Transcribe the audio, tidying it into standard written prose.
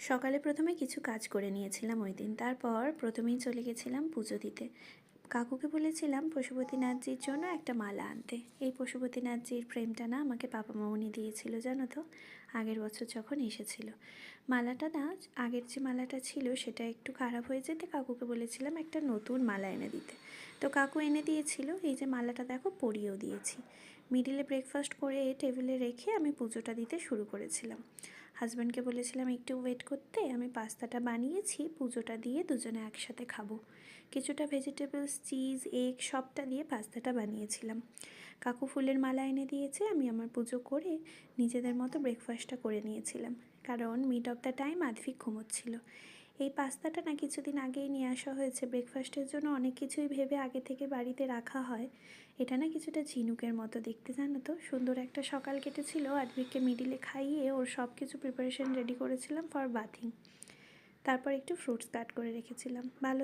সকালে প্রথমে কিছু কাজ করে নিয়েছিলাম ওই দিন। তারপর প্রথমেই চলে গেছিলাম পুজো দিতে। কাকুকে বলেছিলাম পশুপতিনাথজির জন্য একটা মালা আনতে। এই পশুপতিনাথজির ফ্রেমটা না আমাকে পাপা মামনি দিয়েছিল, জানো তো, আগের বছর যখন এসেছিল। মালাটা না, আগের যে মালাটা ছিল সেটা একটু খারাপ হয়ে যেতে কাকুকে বলেছিলাম একটা নতুন মালা এনে দিতে। তো কাকু এনে দিয়েছিল। এই যে মালাটা দেখো, পরিয়েও দিয়েছি। মিডিলে ব্রেকফাস্ট করে টেবিলে রেখে আমি পুজোটা দিতে শুরু করেছিলাম। হাজব্যান্ডকে বলেছিলাম একটু ওয়েট করতে, আমি পাস্তাটা বানিয়েছি, পুজোটা দিয়ে দুজনে একসাথে খাবো। কিছুটা ভেজিটেবলস, চিজ, এগ সবটা দিয়ে পাস্তাটা বানিয়েছিলাম। কাকু ফুলের মালা এনে দিয়েছে, আমি আমার পুজো করে নিজেদের মতো ব্রেকফাস্টটা করে নিয়েছিলাম। কারণ মিড অফ দ্য টাইম আধভিক ঘুমোচ্ছিল। এই পাস্তাটা না কিছুদিন আগেই নিয়ে আসা হয়েছে ব্রেকফাস্টের জন্য। অনেক কিছুই ভেবে আগে থেকে বাড়িতে রাখা হয়। এটা না কিছুটা ঝিনুকের মতো দেখতে, জানো তো। সুন্দর একটা সকাল কেটেছিল। আধভিককে মিডিলে খাইয়ে ওর সব কিছু প্রিপারেশন রেডি করেছিলাম ফর বাথিং। তারপর একটু ফ্রুটস কাট করে রেখেছিলাম। ভালো